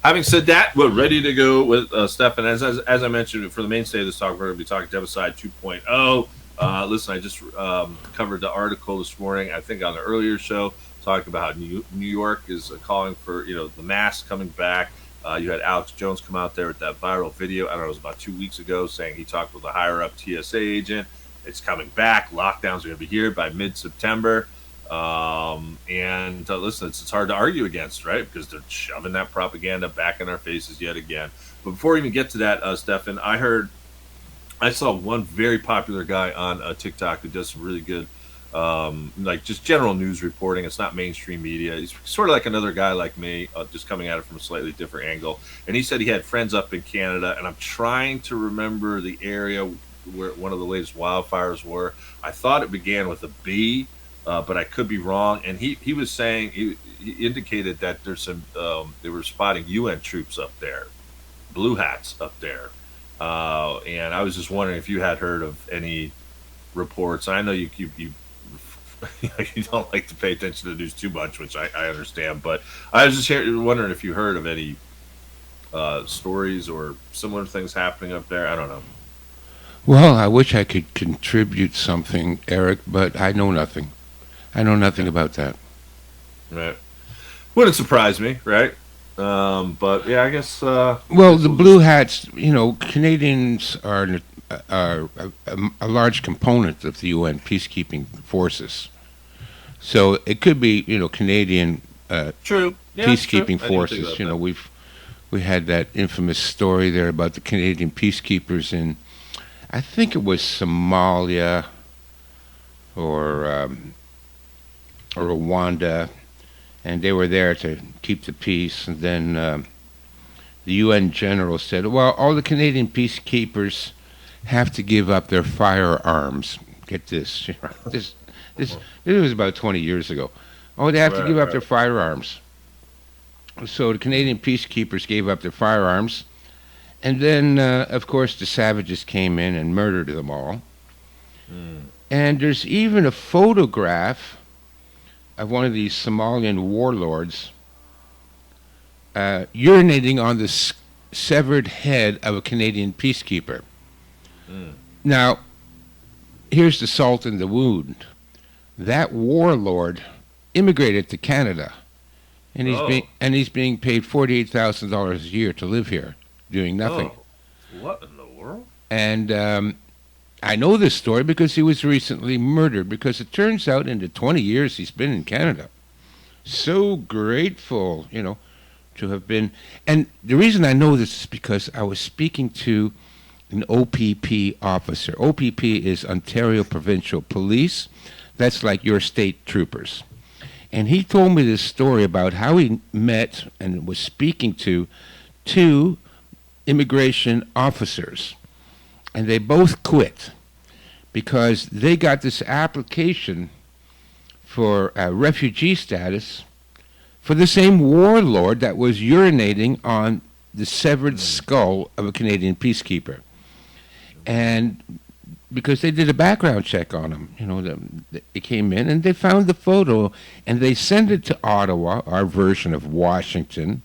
Having said that, we're ready to go with Stefan. As I mentioned, for the mainstay of this talk, we're going to be talking Democide 2.0. Listen, I just covered the article this morning, I think on the earlier show, talking about how New York is calling for, the masks coming back. You had Alex Jones come out there with that viral video. I don't know, it was about 2 weeks ago, saying he talked with a higher-up TSA agent. It's coming back. Lockdowns are going to be here by mid-September. Listen, it's hard to argue against, right? Because they're shoving that propaganda back in our faces yet again. But before we even get to that, Stefan, I saw one very popular guy on TikTok who does some really good, like just general news reporting. It's not mainstream media. He's sort of like another guy like me, just coming at it from a slightly different angle. And he said he had friends up in Canada, and I'm trying to remember the area where one of the latest wildfires were. I thought it began with a B. But I could be wrong. And he was saying, he indicated that there's some, they were spotting UN troops up there, blue hats up there. And I was just wondering if you had heard of any reports. I know you you don't like to pay attention to the news too much, which I understand. But I was just wondering if you heard of any stories or similar things happening up there. I don't know. Well, I wish I could contribute something, Eric, but I know nothing. I know nothing about that. Right. Wouldn't surprise me, right? But yeah, I guess. Well, the blue hats, Canadians are a large component of the UN peacekeeping forces. So it could be, Canadian true. Yeah, peacekeeping true. forces. We had that infamous story there about the Canadian peacekeepers in, I think it was Somalia or Rwanda, and they were there to keep the peace. And then the UN general said, well, all the Canadian peacekeepers have to give up their firearms. Get this. This was about 20 years ago. Oh, they have to give up their firearms. So the Canadian peacekeepers gave up their firearms. And then, of course, the savages came in and murdered them all. And there's even a photograph of one of these Somalian warlords urinating on the severed head of a Canadian peacekeeper. Now, here's the salt in the wound. That warlord immigrated to Canada, and he's being paid $48,000 a year to live here, doing nothing. What in the world? And I know this story because he was recently murdered, because it turns out in the 20 years he's been in Canada, so grateful, to have been. And the reason I know this is because I was speaking to an OPP officer. OPP is Ontario Provincial Police. That's like your state troopers. And he told me this story about how he met and was speaking to two immigration officers. And they both quit because they got this application for refugee status for the same warlord that was urinating on the severed skull of a Canadian peacekeeper. And because they did a background check on him, they came in and they found the photo and they sent it to Ottawa, our version of Washington,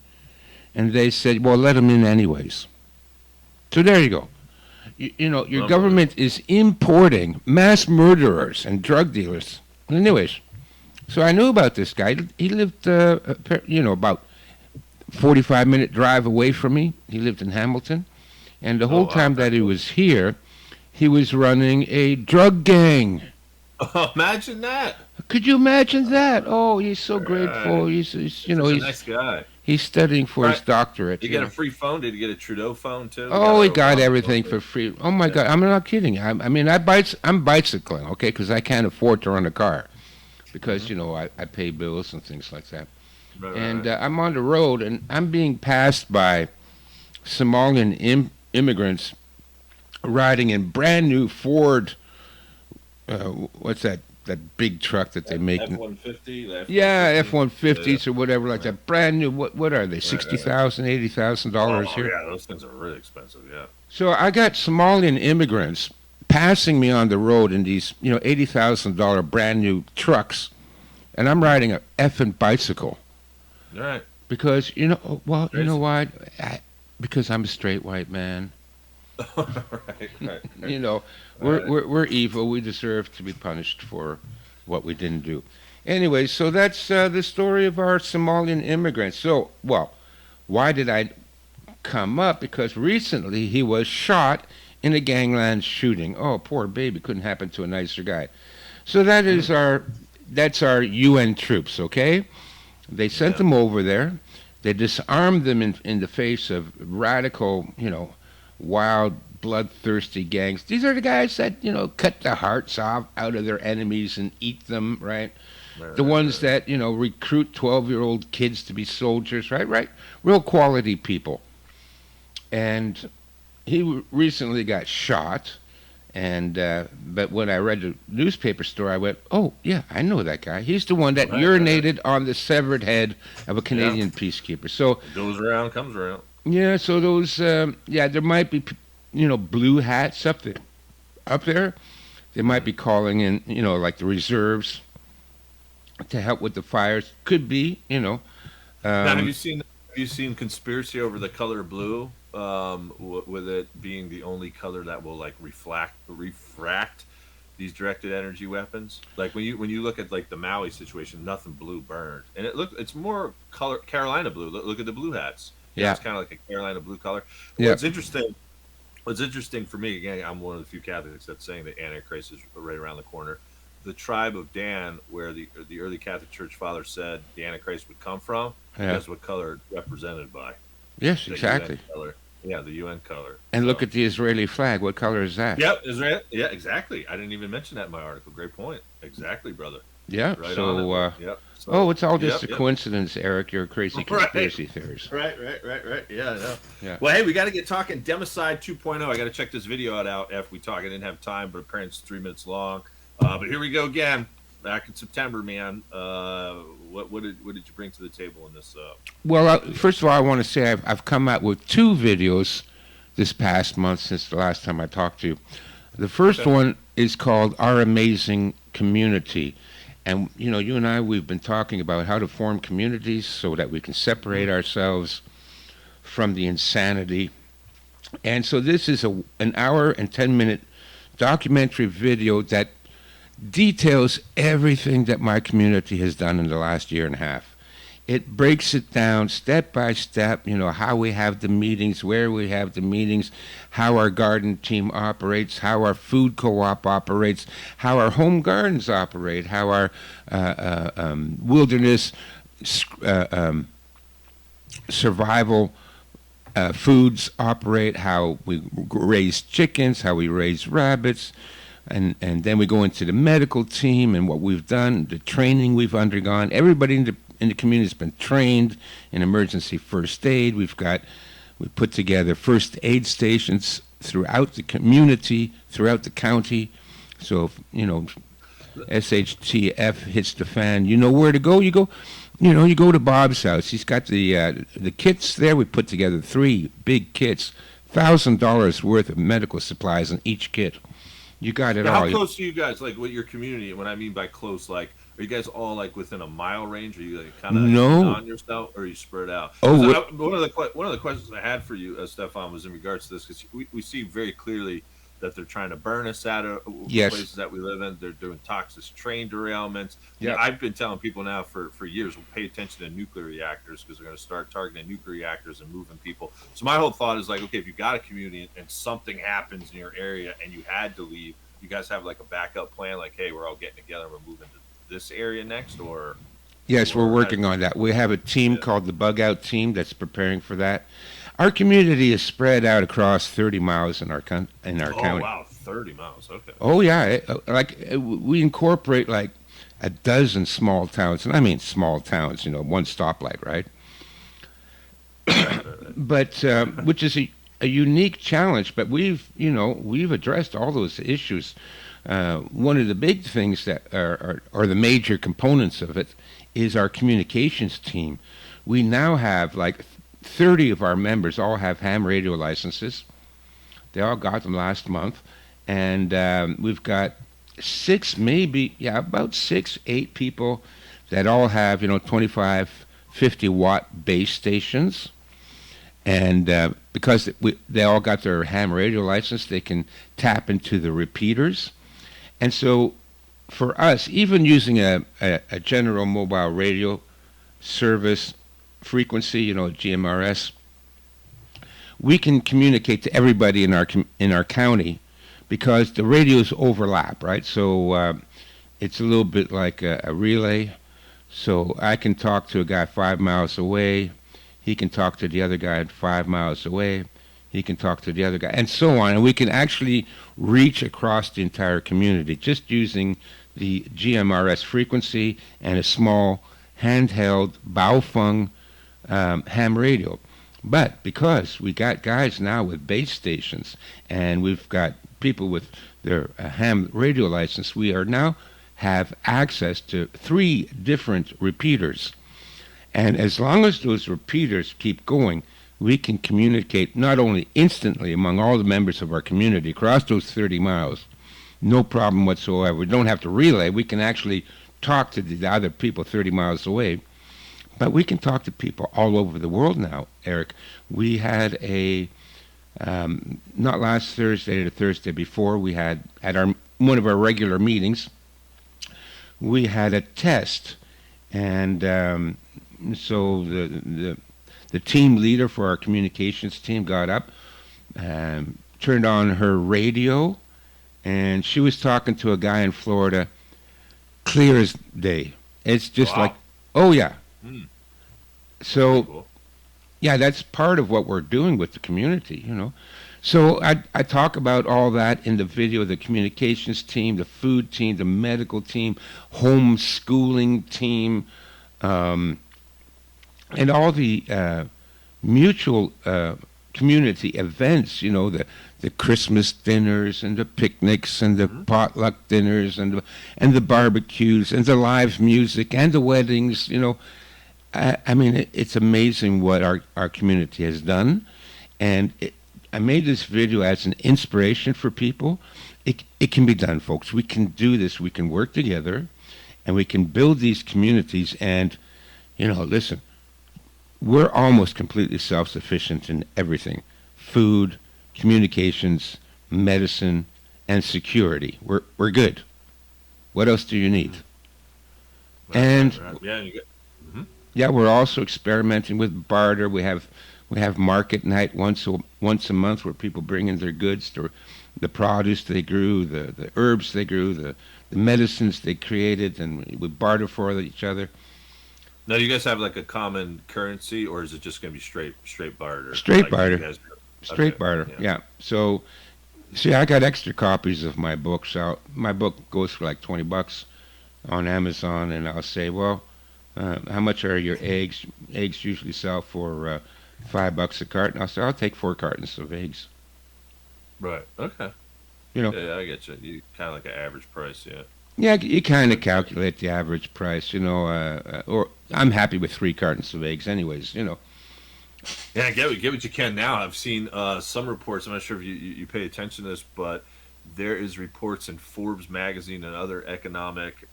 and they said, well, let him in anyways. So there you go. Your government is importing mass murderers and drug dealers. Anyways, so I knew about this guy. He lived, about 45-minute drive away from me. He lived in Hamilton. And the whole time that he was here, he was running a drug gang. Oh, imagine that. Could you imagine that? Oh, he's so grateful. He's he's a nice guy. He's studying for his doctorate. Did you get a free phone? Did you get a Trudeau phone too? Oh, he got everything for free. Oh my God, I'm not kidding. I'm bicycling, okay, because I can't afford to run a car, because I pay bills and things like that. Right. I'm on the road and I'm being passed by Somalian immigrants riding in brand new Ford. What's that big truck that they make? F-150? Yeah, F-150s or whatever like that. Brand new. What are they? $60,000, $80,000 here? Yeah, those things are really expensive. Yeah. So I got Somalian immigrants passing me on the road in these $80,000 brand new trucks, and I'm riding a effing bicycle. All right. because well, you know Crazy. what? Because I'm a straight white man. Right, right, right. You know, Right. we're evil. We deserve to be punished for what we didn't do. Anyway, so that's the story of our Somalian immigrant. So, well, why did I come up? Because recently he was shot in a gangland shooting. Oh, poor baby! Couldn't happen to a nicer guy. So Mm, that's our UN troops. Okay, they sent yeah. them over there. They disarmed them in the face of radical, wild, bloodthirsty gangs. These are the guys that, cut the hearts off out of their enemies and eat them, right? Right, The right, ones right. that, recruit 12-year-old kids to be soldiers, right? Right? Real quality people. And he recently got shot. And but when I read the newspaper story, I went, "Oh yeah, I know that guy. He's the one that Right, right, right. urinated on the severed head of a Yeah. Canadian peacekeeper." So It goes around, comes around. yeah, so those yeah, there might be blue hats up there. Up there, they might Hmm. be calling in, like the reserves to help with the fires. Could be. Now, Um, have you seen conspiracy over the color blue? With it being the only color that will like refract these directed energy weapons. Like when you look at like the Maui situation, nothing blue burned, and it's more color Carolina blue. Look at the blue hats. You know, yeah, it's kind of like a Carolina blue color. yeah, What's interesting. What's interesting for me, again, I'm one of the few Catholics that's saying that Antichrist is right around the corner. The tribe of Dan, where the early Catholic Church fathers said the Antichrist would come from, yeah. guess what color it's represented by? Yes, The UN exactly. color. Yeah, the UN color. And look So, at the Israeli flag. What color is that? yep, Israel. Yeah, exactly. I didn't even mention that in my article. Great point. Exactly, brother. Yeah. Right on it, So, man. Yep. oh, So, it's all just yep, a yep. coincidence, Eric. You're a crazy Right. conspiracy theorist. Right. Yeah, no. Yeah. Well, hey, we got to get talking Democide 2.0. I got to check this video out after we talk. I didn't have time, but apparently it's 3 minutes long. But here we go again. Back in September, man. What did you bring to the table in this Well, video? first of all, I want to say I've come out with two videos this past month since the last time I talked to you. The first Okay. one is called Our Amazing Community. And, you and I, we've been talking about how to form communities so that we can separate Mm, ourselves from the insanity. And so this is an hour and 10-minute documentary video that details everything that my community has done in the last year and a half. It breaks it down step by step, how we have the meetings, where we have the meetings, how our garden team operates, how our food co-op operates, how our home gardens operate, how our wilderness uh, um, survival foods operate, how we raise chickens, how we raise rabbits, and then we go into the medical team and what we've done, the training we've undergone. Everybody in the community has been trained in emergency first aid. We put together first aid stations throughout the community, throughout the county. So if, SHTF hits the fan, you know where to go. You go to Bob's house. He's got the kits there. We put together three big kits, $1,000 worth of medical supplies in each kit. You got it Now, how all. close are you guys? Like, with your community? When I mean by close, like, are you guys all like within a mile range? Are you like kind of in No. on yourself, or are you spread out? Oh, Because we one of the questions I had for you, Stefan, was in regards to this because we see very clearly that they're trying to burn us out of the yes. places that we live in. They're doing toxic train derailments. You know, Yep. I've been telling people now for years, well, pay attention to nuclear reactors because they're going to start targeting nuclear reactors and moving people. So my whole thought is like, okay, if you got a community and something happens in your area and you had to leave, you guys have like a backup plan, like, hey, we're all getting together, and we're moving to this area next, Yes, we're or how does working it? on that. We have a team Yeah. called the Bugout team that's preparing for that. Our community is spread out across 30 miles in our Oh county. wow, 30 miles. Okay. Oh yeah, we incorporate like a dozen small towns, and I mean small towns. One stoplight, right? Right. But which is a unique challenge. But we've addressed all those issues. One of the big things that are the major components of it is our communications team. We now have like 30 of our members all have ham radio licenses. They all got them last month, and we've got six, maybe, yeah, about 6, 8 people that all have 25 50-watt base stations. And because they all got their ham radio license, they can tap into the repeaters. And so for us, even using a general mobile radio service frequency, GMRS, we can communicate to everybody in our county because the radios overlap, right? So it's a little bit like a relay. So I can talk to a guy 5 miles away. He can talk to the other guy 5 miles away. He can talk to the other guy, and so on. And we can actually reach across the entire community just using the GMRS frequency and a small handheld Baofeng ham radio. But because we got guys now with base stations and we've got people with their ham radio license, we are now have access to 3 different repeaters. And as long as those repeaters keep going, we can communicate not only instantly among all the members of our community across those 30 miles, no problem whatsoever. We don't have to relay. We can actually talk to the other people 30 miles away. But we can talk to people all over the world now, Eric. We had not last Thursday, the Thursday before, we had at one of our regular meetings, we had a test. And so the team leader for our communications team got up, turned on her radio, and she was talking to a guy in Florida, clear as day. It's just like, oh yeah. So, cool. Yeah, that's part of what we're doing with the community, So I talk about all that in the video, the communications team, the food team, the medical team, homeschooling team, and all the mutual community events, the Christmas dinners and the picnics and the potluck dinners and the barbecues and the live music and the weddings, I mean, it's amazing what our community has done. And I made this video as an inspiration for people. It can be done, folks. We can do this. We can work together, and we can build these communities. And, listen, we're almost completely self-sufficient in everything. Food, communications, medicine, and security. We're good. What else do you need? Right. Yeah, you get. Yeah, we're also experimenting with barter. We have market night once a month where people bring in their goods, the produce they grew, the herbs they grew, the medicines they created, and we barter for each other. Now, you guys have like a common currency, or is it just going to be straight barter? Straight barter. Straight barter. Yeah. So, see, I got extra copies of my books out. My book goes for like $20 on Amazon, and I'll say, well, how much are your eggs? Eggs usually sell for $5 a carton. I'll say, I'll take 4 cartons of eggs. Right. Okay. Yeah, I get you. You kind of like an average price, yeah. Yeah, you kind of calculate the average price, or I'm happy with 3 cartons of eggs anyways, Yeah, get what you can now. I've seen some reports. I'm not sure if you pay attention to this, but there is reports in Forbes magazine and other economic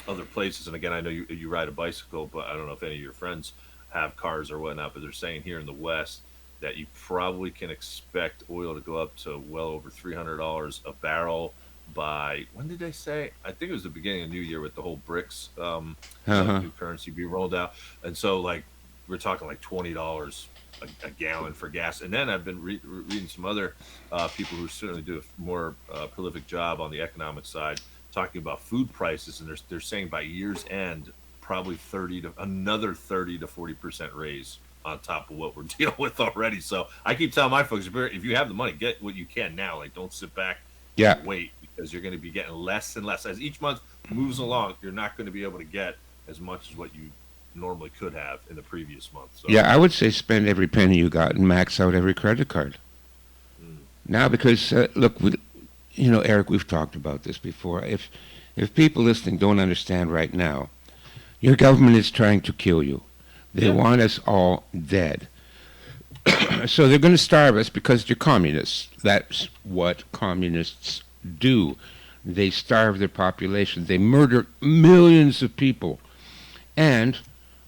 other places. And again, I know you ride a bicycle, but I don't know if any of your friends have cars or whatnot, but they're saying here in the West that you probably can expect oil to go up to well over $300 a barrel by, when did they say? I think it was the beginning of the new year with the whole BRICS new currency be rolled out. And so, like, we're talking like $20 a gallon for gas. And then I've been reading some other people who certainly do a more prolific job on the economic side, talking about food prices, and they're saying by year's end, probably another 30 to 40% raise on top of what we're dealing with already. So I keep telling my folks, if you have the money, get what you can now. Like, don't sit back and wait, because you're going to be getting less and less as each month moves along. You're not going to be able to get as much as what you normally could have in the previous month. So. Yeah, I would say spend every penny you got and max out every credit card. Now, because look, Eric, we've talked about this before. If people listening don't understand right now, your government is trying to kill you. They want us all dead. So they're going to starve us because they're communists. That's what communists do. They starve their population. They murder millions of people. And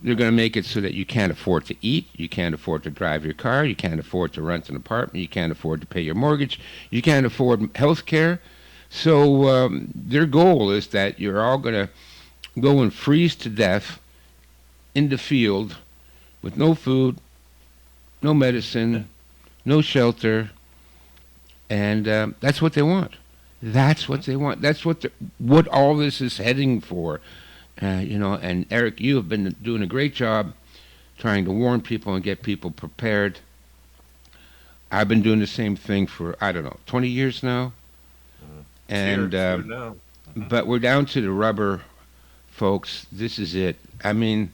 They're going to make it so that you can't afford to eat, you can't afford to drive your car, you can't afford to rent an apartment, you can't afford to pay your mortgage, you can't afford health care. So their goal is that you're all going to go and freeze to death in the field with no food, no Yeah. medicine, no shelter, and that's what they want. That's what they want. That's what all this is heading for. And Eric, you have been doing a great job trying to warn people and get people prepared. I've been doing the same thing for, I don't know, 20 years now. It's here. And It's here now. but we're down to the rubber, folks. This is it. I mean,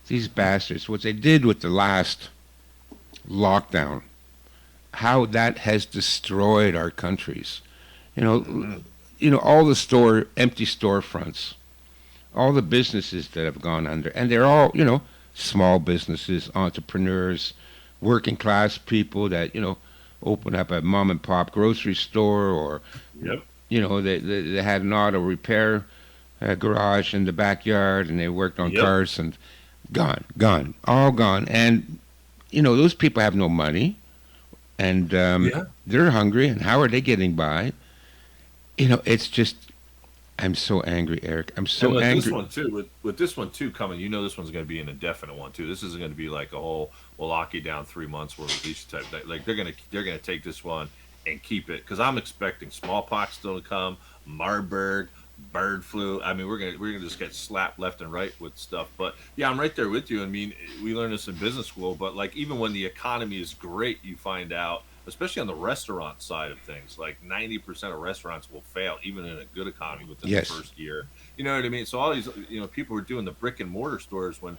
these bastards, what they did with the last lockdown, how that has destroyed our countries. You know, Mm-hmm. all the empty storefronts, all the businesses that have gone under, and they're all, small businesses, entrepreneurs, working class people that, open up a mom and pop grocery store, or, Yep. they had an auto repair garage in the backyard, and they worked on Yep. cars, and gone, all gone. And, those people have no money, and Yeah. they're hungry, and how are they getting by? It's just, I'm so angry, Eric. I'm And so with this angry. one too, with this one too coming, this one's going to be an indefinite one too. This isn't going to be like a whole we'll lock you down 3 months, we'll release you type thing. Like they're gonna take this one and keep it because I'm expecting smallpox still to come, Marburg, bird flu. I mean, we're gonna just get slapped left and right with stuff. But yeah, I'm right there with you. I mean, we learned this in business school, but like even when the economy is great, you find out, especially on the restaurant side of things, like 90% of restaurants will fail, even in a good economy within the Yes. first year. You know what I mean? So all these, people were doing the brick and mortar stores when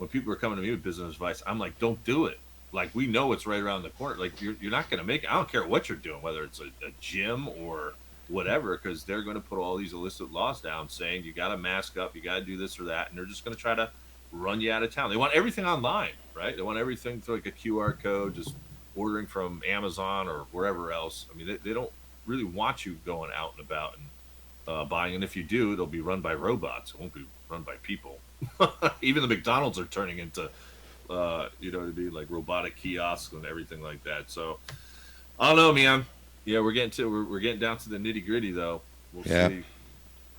people were coming to me with business advice. I'm like, don't do it. Like we know it's right around the corner. Like you're not going to make it. I don't care what you're doing, whether it's a gym or whatever, because they're going to put all these illicit laws down saying you got to mask up, you got to do this or that, and they're just going to try to run you out of town. They want everything online, right? They want everything through like a QR code, just ordering from Amazon or wherever else. I mean, they don't really want you going out and about and buying. And if you do, it'll be run by robots. It won't be run by people. Even the McDonald's are turning into, you know what I mean, like robotic kiosks and everything like that. So I don't know, man. Yeah, we're getting down to the nitty gritty though. We'll Yeah. see.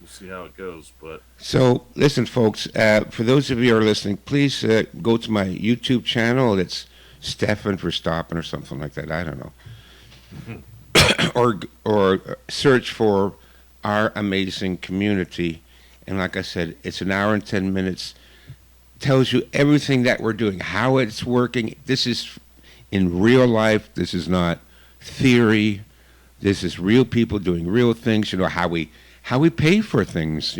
We'll see how it goes. But So, listen, folks, for those of you who are listening, please go to my YouTube channel. It's Stefan for stopping or something like that. I don't know. Or search for our amazing community. And like I said, it's an hour and 10 minutes. Tells you everything that we're doing, how it's working. This is in real life. This is not theory. This is real people doing real things. How we pay for things.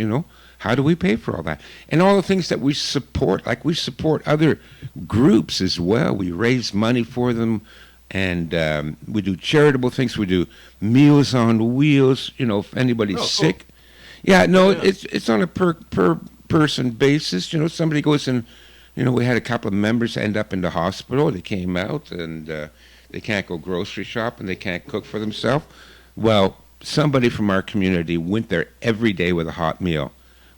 How do we pay for all that? And all the things that we support, like we support other groups as well. We raise money for them, and we do charitable things. We do Meals on Wheels. If anybody's oh, cool. sick. Yeah, Yeah, no, yeah, it's on a per person basis. Somebody goes and, we had a couple of members end up in the hospital. They came out and they can't go grocery shop and they can't cook for themselves. Well, somebody from our community went there every day with a hot meal.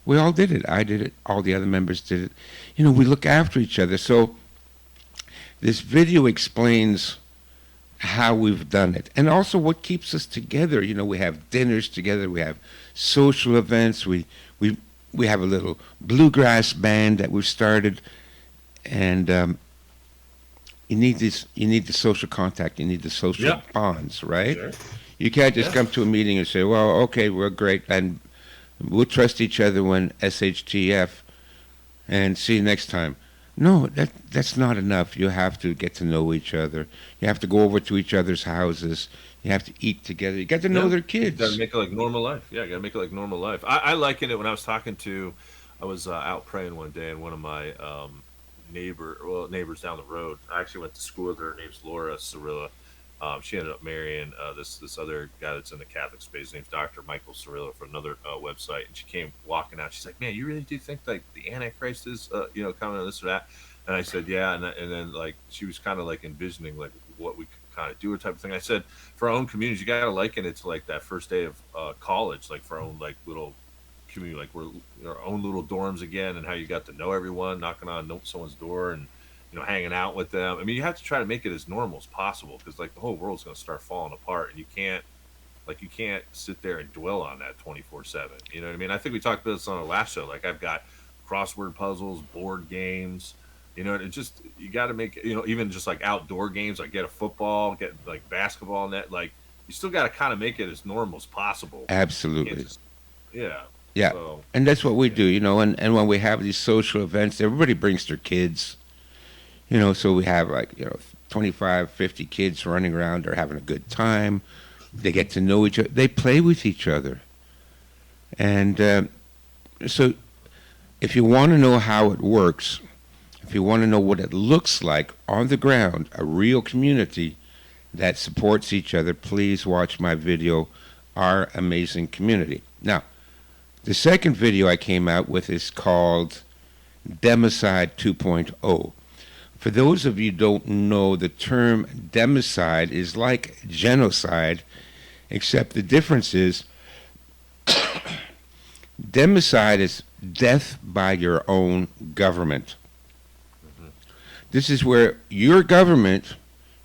We all did it. I did it. All the other members did it. We look after each other. So this video explains how we've done it and also what keeps us together. We have dinners together. We have social events. We have a little bluegrass band that we've started, and you need this. You need the social contact. You need the social yeah. bonds, right? Sure. You can't just Yeah. come to a meeting and say, "Well, okay, we're great, and we'll trust each other when SHTF, and see you next time." No, that's not enough. You have to get to know each other. You have to go over to each other's houses. You have to eat together. You got to know Yeah. their Got to kids. make it like normal life. Yeah, got to make it like normal life. I liken it when I was talking to, I was out praying one day, and one of my neighbors down the road. I actually went to school with her. Her name's Laura Cirilla. She ended up marrying this other guy that's in the Catholic space. His name's Dr. Michael Cirilla for another website. And she came walking out. She's like, "Man, you really do think like the Antichrist is coming on this or that?" And I said, "Yeah." And then like she was kind of like envisioning like what we could kind of do or type of thing. I said, for our own communities, you got to liken it to like that first day of college, like for our own like little community, like we're our own little dorms again, and how you got to know everyone, knocking on someone's door, and hanging out with them. I mean, you have to try to make it as normal as possible because like the whole world's going to start falling apart, and you can't sit there and dwell on that 24/7. You know what I mean? I think we talked about this on our last show. Like I've got crossword puzzles, board games. It just you got to make even just like outdoor games, like get a football, get like basketball net. Like you still got to kind of make it as normal as possible. You can't Absolutely. just yeah. Yeah. So And that's what we yeah, do, and when we have these social events, everybody brings their kids, so we have like, 25, 50 kids running around. They're having a good time. They get to know each other. They play with each other. And so if you want to know how it works, if you want to know what it looks like on the ground, a real community that supports each other, please watch my video, Our Amazing Community. Now, the second video I came out with is called Democide 2.0. For those of you who don't know, the term democide is like genocide, except the difference is democide is death by your own government. hmm This is where your government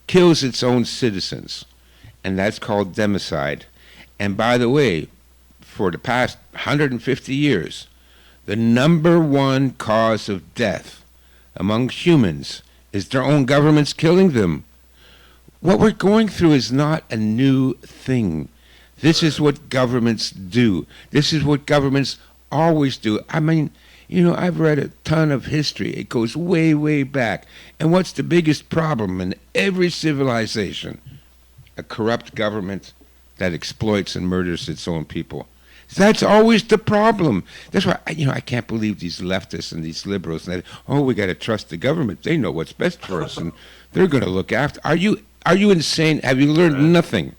kills its own citizens, and that's called democide. And by the way, for the past 150 years, the number one cause of death among humans is their own governments killing them. What we're going through is not a new thing. This is right, what governments do. This is what governments always do. I mean, I've read a ton of history. It goes way, way back. And what's the biggest problem in every civilization? A corrupt government that exploits and murders its own people. That's always the problem. That's why I can't believe these leftists and these liberals. That we got to trust the government. They know what's best for us, and they're going to look after. Are you insane? Have you learned right. nothing?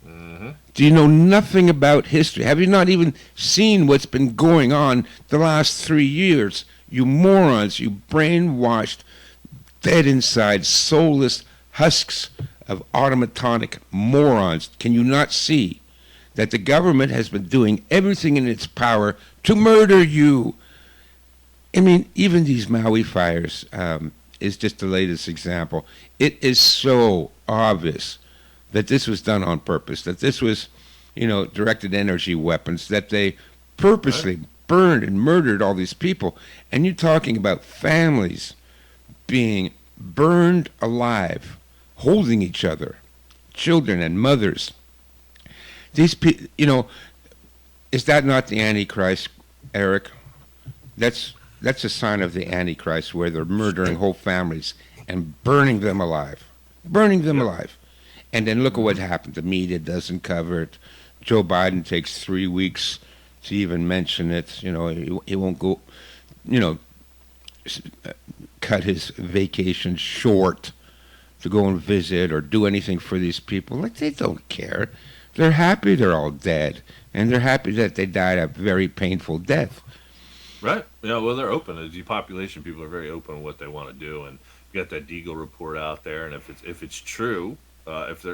hmm Do you know nothing about history? Have you not even seen what's been going on the last 3 years? You morons! You brainwashed, dead inside, soulless husks of automatonic morons. Can you not see that the government has been doing everything in its power to murder you? I mean, even these Maui fires is just the latest example. It is so obvious that this was done on purpose, that this was, directed energy weapons, that they Right. purposely burned and murdered all these people. And you're talking about families being burned alive, holding each other, children and mothers. These people, is that not the Antichrist, Eric? That's a sign of the Antichrist, where they're murdering whole families and burning them alive, burning them Yep. alive. And then look at what hmm happened. The media doesn't cover it. Joe Biden takes 3 weeks to even mention it. He won't go, you know, s- uh, cut his vacation short to go and visit or do anything for these people. Like, they don't care. They're happy they're all dead, and they're happy that they died a very painful death. Right. Yeah. Well, they're open. The depopulation people are very open on what they want to do, and you got that Deagle report out there. And if it's true, if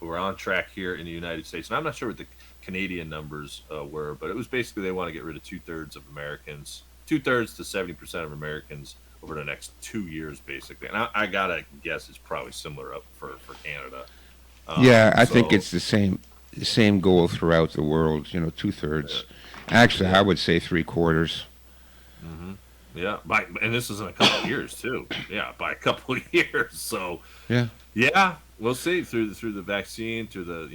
we're on track here in the United States, and I'm not sure what the Canadian numbers were, but it was basically they want to get rid of 2/3 of Americans, 2/3 to 70% of Americans over the next 2 years, basically. And I gotta guess it's probably similar up for Canada. Yeah, I think So it's the same goal throughout the world. 2/3. uh, Actually, I yeah. would say 3/4. hmm Yeah, and this is in a couple of years too. Yeah, by a couple of years. So Yeah. yeah, we'll see through the vaccine, through the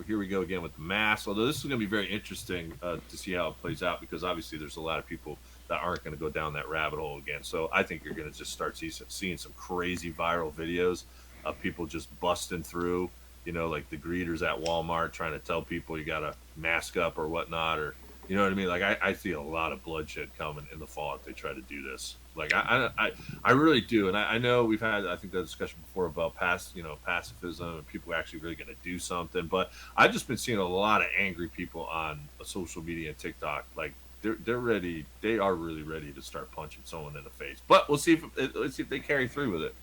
here we go again with the mask. Although this is going to be very interesting to see how it plays out because obviously there's a lot of people that aren't going to go down that rabbit hole again. So I think you're going to just start seeing some crazy viral videos of people just busting through. Like the greeters at Walmart trying to tell people you got to mask up or whatnot, or you know what I mean? Like I see a lot of bloodshed coming in the fall if they try to do this. Like I really do, and I know we've had I think that discussion before about pacifism and people actually really going to do something. But I've just been seeing a lot of angry people on social media and TikTok. Like they're ready. They are really ready to start punching someone in the face. But we'll see if let's see if they carry through with it.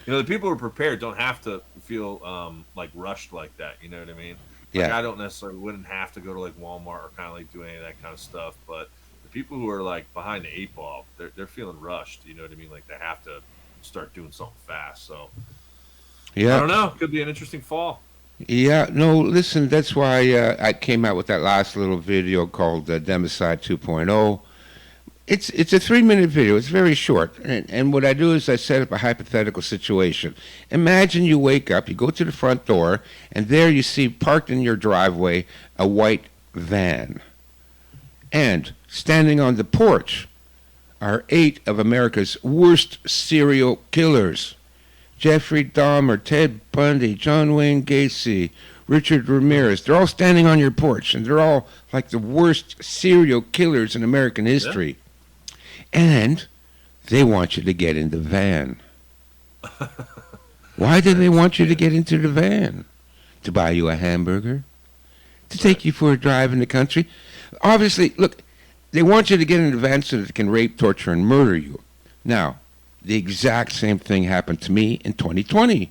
The people who are prepared don't have to feel like rushed like that. You know what I mean? Like Yeah. I don't necessarily wouldn't have to go to like Walmart or kind of like do any of that kind of stuff, but the people who are like behind the eight ball, they're feeling rushed. You know what I mean? Like they have to start doing something fast. So I Yeah. don't know. Could be an interesting fall. Yeah. No, listen, that's why I came out with that last little video called Democide 2.0. It's a 3 minute video. It's very short, and what I do is I set up a hypothetical situation. Imagine you wake up, you go to the front door, and there you see parked in your driveway a white van, and standing on the porch are 8 of America's worst serial killers: Jeffrey Dahmer, Ted Bundy, John Wayne Gacy, Richard Ramirez. They're all standing on your porch, and they're all like the worst serial killers in American Yeah. history. And they want you to get in the van. Why do they That's want you to get into the van? To buy you a hamburger? To right. take you for a drive in the country? Obviously, look, they want you to get in the van so that they can rape, torture, and murder you. Now, the exact same thing happened to me in 2020.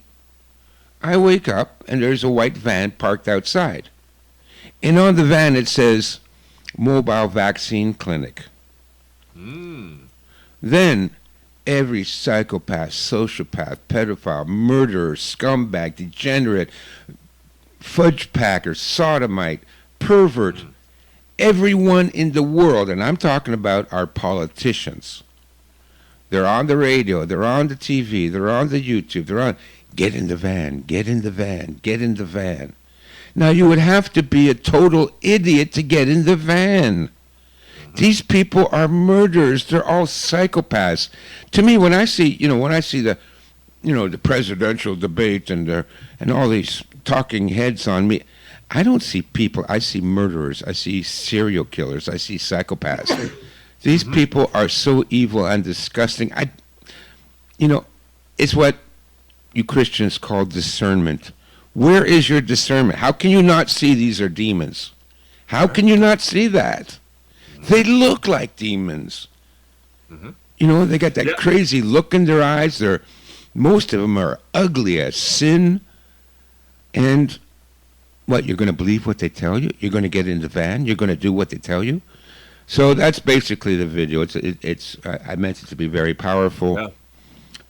I wake up and there's a white van parked outside. And on the van it says Mobile Vaccine Clinic. Mm. Then every psychopath, sociopath, pedophile, murderer, scumbag, degenerate, fudge packer, sodomite, pervert, Mm. everyone in the world, and I'm talking about our politicians. They're on the radio, they're on the TV, they're on the YouTube, they're on, get in the van, get in the van, get in the van. Now you would have to be a total idiot to get in the van. These people are murderers. They're all psychopaths. To me, when I see, the, the presidential debate and all these talking heads on me, I don't see people. I see murderers. I see serial killers. I see psychopaths. These Hmm. people are so evil and disgusting. It's what you Christians call discernment. Where is your discernment? How can you not see these are demons? How Right. can you not see that? They look like demons. Hmm. They got that Yeah. crazy look in their eyes. Most of them are ugly as sin. And what, you're going to believe what they tell you? You're going to get in the van? You're going to do what they tell you? So that's basically the video. I meant it to be very powerful. Yeah.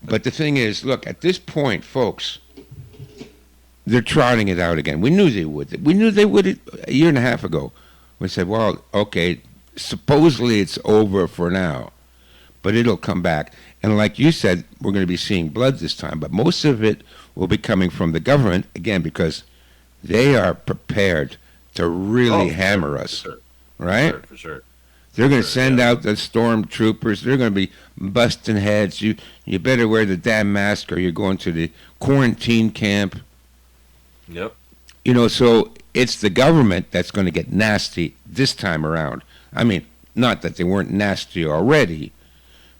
But the thing is, look, at this point, folks, they're trotting it out again. We knew they would. We knew they would a year and a half ago. We said, well, okay, supposedly it's over for now, but it'll come back. And like you said, we're going to be seeing blood this time, but most of it will be coming from the government, again, because they are prepared to really Oh, hammer for us, sure. right? For sure. They're going to Sure. send Yeah. out the stormtroopers. They're going to be busting heads. You better wear the damn mask or you're going to the quarantine camp. Yep. So it's the government that's going to get nasty this time around. I mean, not that they weren't nasty already,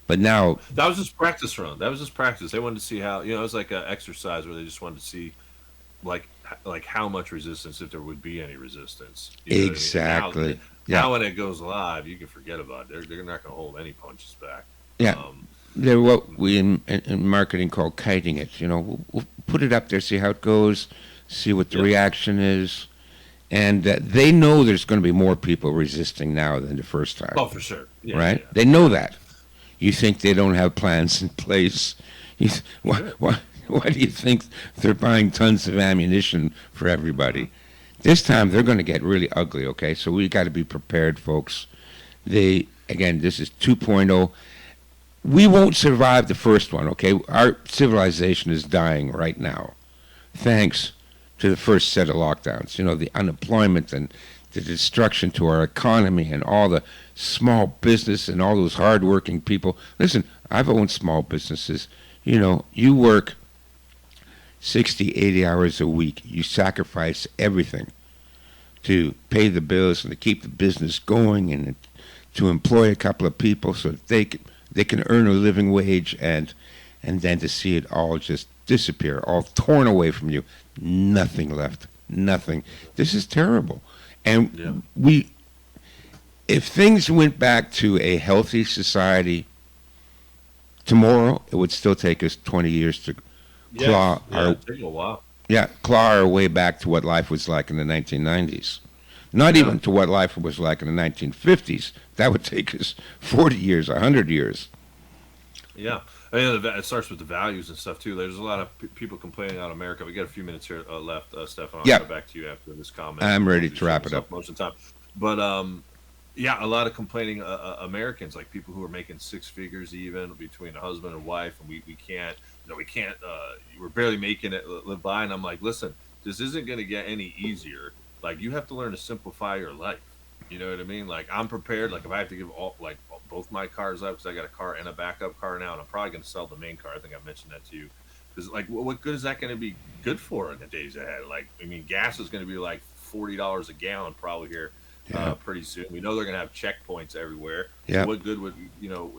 but now, That was just practice run. That was just practice. They wanted to see how it was like an exercise where they just wanted to see like how much resistance, if there would be any resistance. You know what I mean? exactly. Now Yeah, when it goes live, you can forget about it. They're not going to hold any punches back. yeah. Um, They're what we in marketing call kiting it. We'll put it up there, see how it goes, see what the Yep. reaction is. And they know there's going to be more people resisting now than the first time, oh, for sure. Yeah. right? Yeah. They know that. You think they don't have plans in place? Sure. Why do you think they're buying tons of ammunition for everybody? This time they're going to get really ugly, okay? So we got to be prepared, folks. Again, this is 2.0. We won't survive the first one, okay? Our civilization is dying right now, thanks to the first set of lockdowns. The unemployment and the destruction to our economy and all the small business and all those hardworking people. Listen, I've owned small businesses. You work 60, 80 hours a week. You sacrifice everything to pay the bills and to keep the business going and to employ a couple of people so that they can earn a living wage, and then to see it all just disappear, all torn away from you. Nothing left. Nothing. This is terrible. Yeah. And if things went back to a healthy society tomorrow, it would still take us 20 years to Yeah. claw Yeah. our It took a while. Yeah, claw our way back to what life was like in the 1990s. Not Yeah, even to what life was like in the 1950s. That would take us 40 years, 100 years. yeah. I mean, it starts with the values and stuff too. There's a lot of people complaining on America. We got a few minutes here left, Stefan. I'll Yeah, come back to you after this comment. I'm ready Hopefully, to showing wrap it myself up. most of the time. But yeah, a lot of complaining Americans, like people who are making six figures even between a husband and wife, and we can't, we can't, we're barely making it live by. And I'm like, listen, this isn't going to get any easier. Like, you have to learn to simplify your life. You know what I mean? Like, I'm prepared. Like, if I have to give both my cars up, because I got a car and a backup car now, and I'm probably going to sell the main car. I think I mentioned that to you. Because, like, what good is that going to be good for in the days ahead? Like, I mean, gas is going to be like $40 a gallon probably here Yeah, pretty soon. We know they're going to have checkpoints everywhere. So yeah, what good would,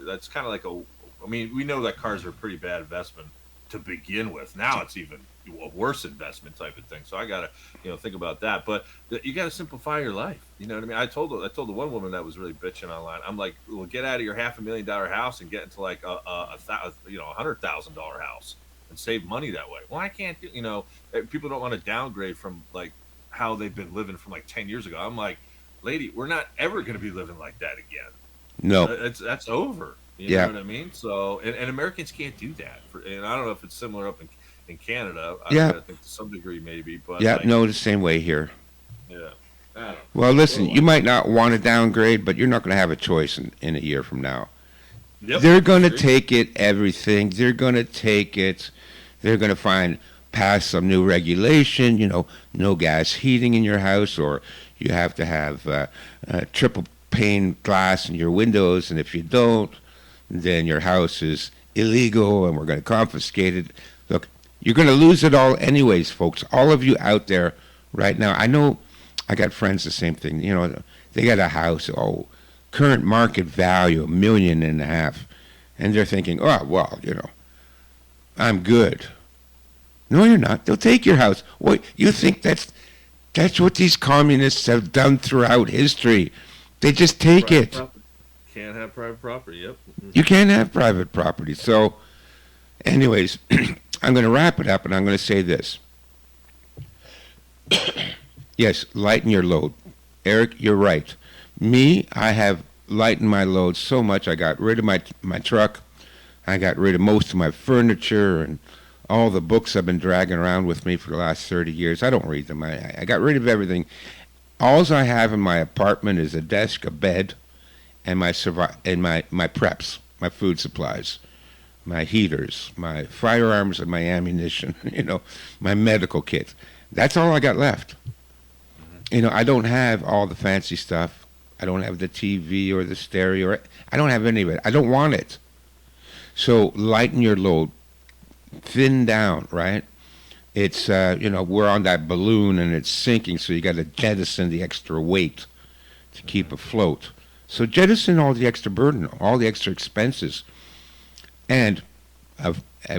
that's kind of like I mean, we know that cars are a pretty bad investment to begin with. Now it's even a worse investment type of thing. So I got to, think about that. But you got to simplify your life. You know what I mean? I told the one woman that was really bitching online. I'm like, well, get out of your $500,000 house and get into like $100,000 house and save money that way. Well, I can't do, people don't want to downgrade from like how they've been living from like 10 years ago. I'm like, lady, we're not ever going to be living like that again. no, That's over. You know yeah, what I mean? So, and Americans can't do that. And I don't know if it's similar up in Canada. yeah, I think to some degree maybe, but yeah. like, No, the same way here. yeah, I don't know. Well, What listen, do you I? might not want to downgrade, but you're not going to have a choice in a year from now. Yep, They're I going to agree. take it, everything. They're going to take it. They're going to pass some new regulation, no gas heating in your house, or you have to have triple pane glass in your windows, and if you don't, then your house is illegal and we're going to confiscate it. Look, you're going to lose it all anyways, folks. All of you out there right now, I know I got friends the same thing. They got a house, current market value, 1.5 million, and they're thinking, oh, well, I'm good. No, you're not. They'll take your house. What you think that's what these communists have done throughout history. They just take Private it. property can't have private property. Yep. You can't have private property. So, anyways, I'm going to wrap it up, and I'm going to say this. Yes, lighten your load. Eric, you're right. Me, I have lightened my load so much. I got rid of my truck. I got rid of most of my furniture and all the books I've been dragging around with me for the last 30 years. I don't read them. I got rid of everything. All I have in my apartment is a desk, a bed, and my preps, my food supplies, my heaters, my firearms, and my ammunition. My medical kit. That's all I got left. I don't have all the fancy stuff. I don't have the TV or the stereo. I don't have any of it. I don't want it. So lighten your load, thin down, right? It's we're on that balloon and it's sinking, so you got to jettison the extra weight to keep afloat. So jettison all the extra burden, all the extra expenses, and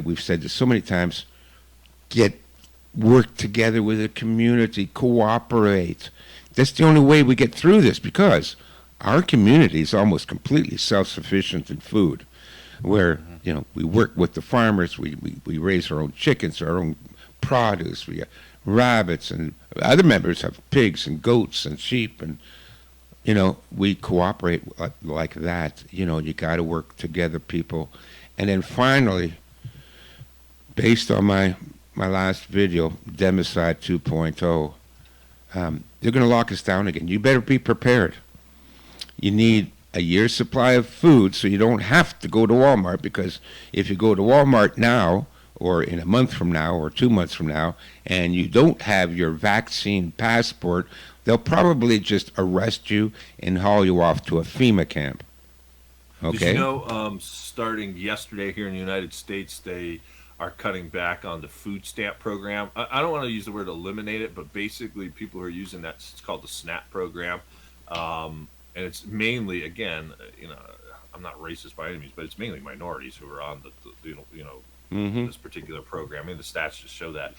we've said this so many times. Work together with the community, cooperate. That's the only way we get through this, because our community is almost completely self-sufficient in food, where we work with the farmers, we raise our own chickens, our own produce, we got rabbits, and other members have pigs and goats and sheep, and we cooperate like that. You got to work together, people. And then finally, based on my last video, Democide 2.0, they're going to lock us down again. You better be prepared. You need a year's supply of food so you don't have to go to Walmart, because if you go to Walmart now, or in a month from now, or 2 months from now, and you don't have your vaccine passport, they'll probably just arrest you and haul you off to a FEMA camp. Did you Okay? know, starting yesterday here in the United States, they are cutting back on the food stamp program? I don't want to use the word eliminate it, but basically, people who are using that, it's called the SNAP program, and it's mainly, again, I'm not racist by any means, but it's mainly minorities who are on Mm-hmm. this particular program. I mean, the stats just show that.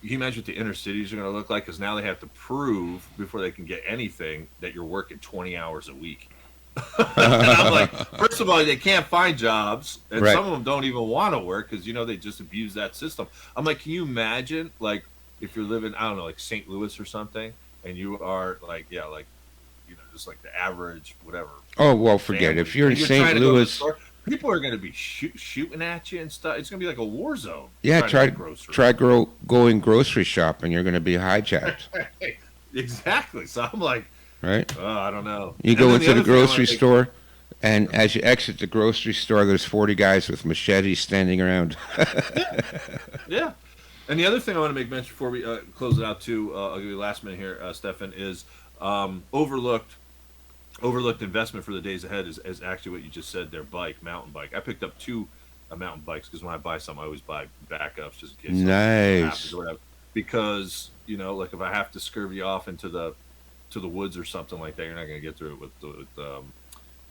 Can you imagine what the inner cities are going to look like? Because now they have to prove before they can get anything that you're working 20 hours a week. And I'm like, first of all, they can't find jobs, and Right. some of them don't even want to work because they just abuse that system. I'm like, can you imagine, like, if you're living, I don't know, like St. Louis or something, and you are like, yeah, like, just like the average whatever Oh well, forget it. If family, you're in and you're St. trying to go to the Louis, store, people are going to be shooting at you and stuff. It's going to be like a war zone yeah, trying to get groceries. going grocery shopping. You're going to be hijacked, Exactly. So I'm like, right? oh, I don't know. You And go then the into the other thing I want grocery to make, store, and as you exit the grocery store, there's 40 guys with machetes standing around. yeah, yeah. And the other thing I want to make mention before we close it out too, I'll give you the last minute here, Stefan, is overlooked investment for the days ahead is actually what you just said there, mountain bike. I picked up two mountain bikes because when I buy something, I always buy backups just in case something happens Nice. or whatever. Because, like if I have to scurvy off into the woods or something like that, you're not going to get through it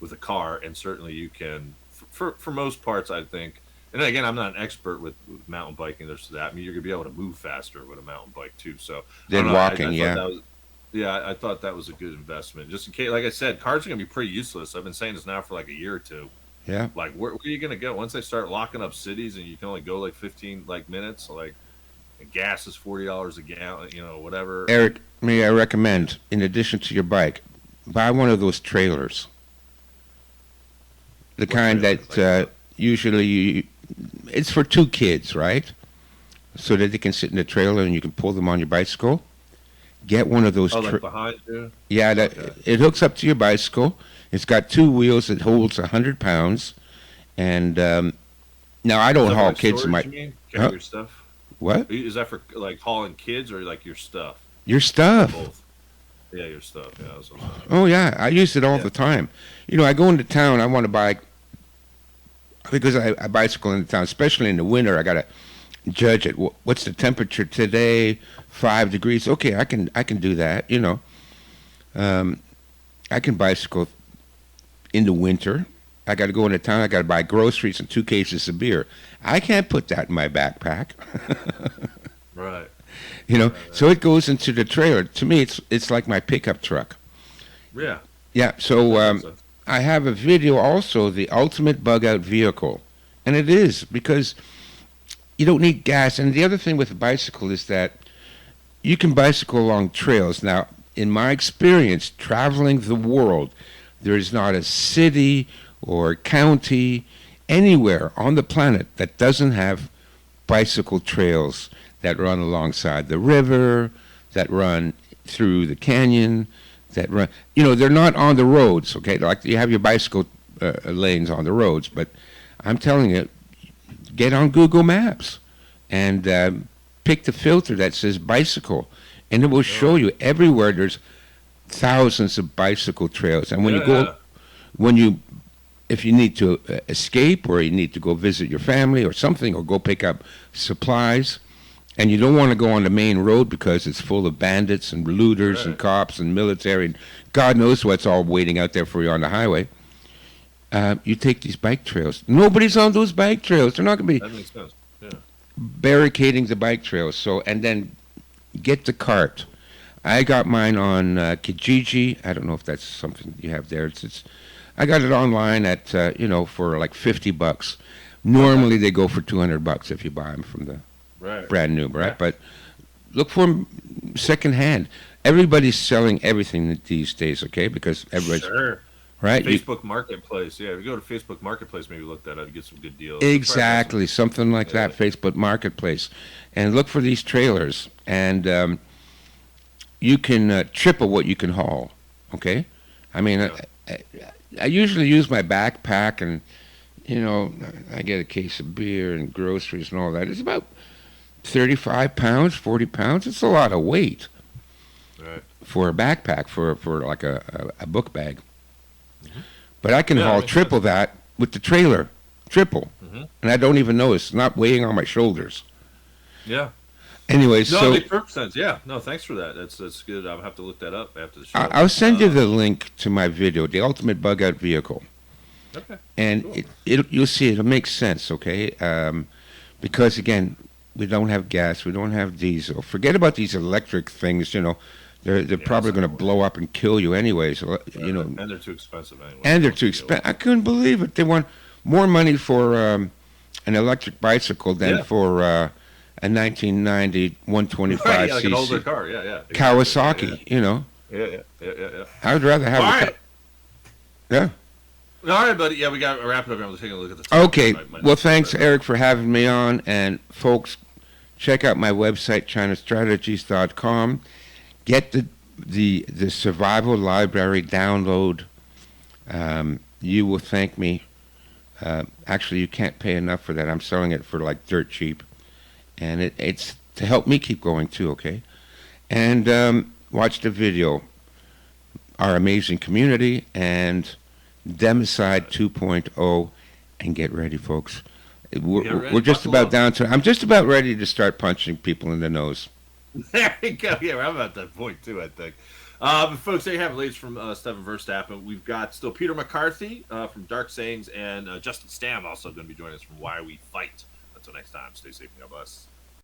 with a car. And certainly you can, for most parts, I think. And again, I'm not an expert with mountain biking. There's that. I mean, you're going to be able to move faster with a mountain bike too. So I don't Then know. walking, I thought yeah. that was, yeah, I thought that was a good investment. Just in case, like I said, cars are going to be pretty useless. I've been saying this now for like a year or two. Yeah. Like, where are you going to go once they start locking up cities and you can only go like 15 like minutes? Like, and gas is $40 a gallon, whatever. Eric, may I recommend, in addition to your bike, buy one of those trailers. The What kind trailers? that Like, usually it's for two kids, right? So that they can sit in the trailer and you can pull them on your bicycle. Get one of those. oh, like behind you? Yeah, Okay. it hooks up to your bicycle. It's got two wheels. It holds 100 pounds. And now I Is don't that for haul like kids in storage, my. you mean? Carry Huh? your stuff? What? Is that for like hauling kids or like your stuff? Your Or stuff. both? Yeah, your stuff. Yeah, that's what I'm saying. Oh yeah, I use it all Yeah. the time. I go into town. I want to buy because I bicycle into town, especially in the winter. I gotta judge it. What's the temperature today? 5 degrees. Okay, I can do that. Um, I can bicycle in the winter. I got to go into town. I got to buy groceries and 2 cases of beer. I can't put that in my backpack. Right. So it goes into the trailer. To me, it's like my pickup truck. Yeah. Yeah. So That makes sense. I have a video also, the ultimate bug out vehicle, and it is because you don't need gas. And the other thing with a bicycle is that you can bicycle along trails. Now, in my experience, traveling the world, there is not a city or county anywhere on the planet that doesn't have bicycle trails that run alongside the river, that run through the canyon, that run. They're not on the roads, okay? Like you have your bicycle lanes on the roads, but I'm telling you, get on Google Maps and pick the filter that says bicycle, and it will show Oh. you everywhere there's thousands of bicycle trails. And Yeah. when you, if you need to escape or you need to go visit your family or something or go pick up supplies, and you don't want to go on the main road because it's full of bandits and looters and Right. cops and military and God knows what's all waiting out there for you on the highway. You take these bike trails. Nobody's on those bike trails. They're not going to be That makes sense. Yeah. barricading the bike trails. So, and then get the cart. I got mine on Kijiji. I don't know if that's something you have there. I got it online at for like $50. Normally they go for $200 if you buy them from the Right. brand new, right? Yeah. But look for 'em secondhand. Everybody's selling everything these days, okay? Because everybody's Sure. right. Facebook Marketplace. Yeah, if you go to Facebook Marketplace, maybe look that up. You get some good deals. Exactly, something like Yeah. that. Facebook Marketplace, and look for these trailers, and you can triple what you can haul. Okay, I mean, Yeah. I usually use my backpack, and I get a case of beer and groceries and all that. It's about 35 pounds, 40 pounds. It's a lot of weight Right. for a backpack for like a book bag. But I can Yeah, that haul makes triple that with the trailer, triple, Mhm. and I don't even know it's not weighing on my shoulders. Yeah. Anyway, No, so it makes perfect sense. Yeah. No, thanks for that. That's good. I'll have to look that up after the show. I'll send you the link to my video, the ultimate bug out vehicle, Okay. and Cool. you'll see it'll make sense, okay? Because again, we don't have gas, we don't have diesel. Forget about these electric things. They're Yeah, probably it's going to not blow up and kill you anyways. And they're too expensive anyway. And they're too expensive. I couldn't believe it. They want more money for an electric bicycle than Yeah. for a 1990 Right, yeah, like an 125cc older car. Yeah, yeah. Exactly. Kawasaki. Yeah. I would rather have All a right. yeah. All right, buddy. Yeah, we got to wrap it up. I'm taking a look at the time. Okay. My Well, notes are thanks, right. Eric, for having me on. And folks, check out my website, chinastrategies.com. Get the survival library download. You will thank me. Actually, you can't pay enough for that. I'm selling it for like dirt cheap, and it's to help me keep going too. Okay, and watch the video, our amazing community, and Democide 2.0, and get ready, folks. Get ready. We're just Buckle about up. down to. I'm just about ready to start punching people in the nose. There you go. Yeah, I'm at that point too, I think. But folks, there you have it, ladies, from Stefan Verstappen. We've got still Peter McCarthy from Dark Sayings, and Justin Stam also going to be joining us from Why We Fight. Until next time, stay safe and God bless.